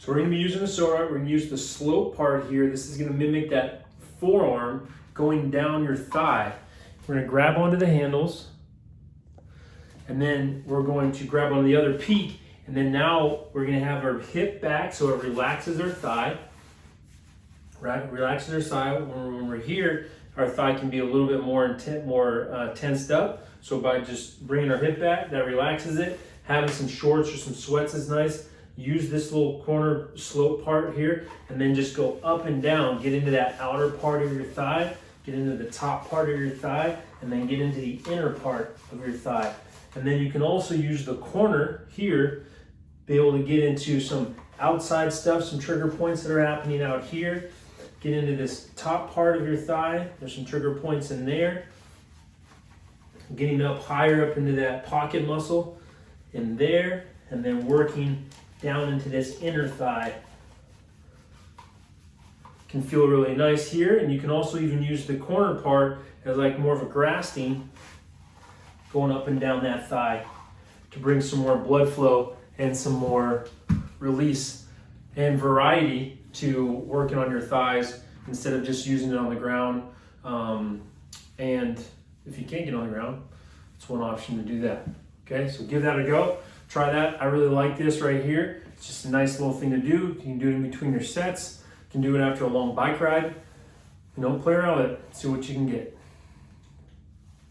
So we're going to be using the Pso Rite. We're going to use the slope part here. This is going to mimic that forearm going down your thigh. We're going to grab onto the handles, and then we're going to grab on the other peak, and then now we're going to have our hip back so it relaxes our thigh. Right, relaxes our thigh. When we're here, our thigh can be a little bit more tensed up. So by just bringing our hip back, that relaxes it. Having some shorts or some sweats is nice. Use this little corner slope part here, and then just go up and down. Get into that outer part of your thigh, get into the top part of your thigh, and then get into the inner part of your thigh. And then you can also use the corner here, be able to get into some outside stuff, some trigger points that are happening out here. Get into this top part of your thigh. There's some trigger points in there. Getting up higher up into that pocket muscle in there, and then working down into this inner thigh. Can feel really nice here, and you can also even use the corner part as like more of a grasping, going up and down that thigh to bring some more blood flow and some more release and variety to working on your thighs instead of just using it on the ground. And if you can't get on the ground, it's one option to do that. Okay, so give that a go. Try that. I really like this right here. It's just a nice little thing to do. You can do it in between your sets. You can do it after a long bike ride. And don't play around with it. See what you can get.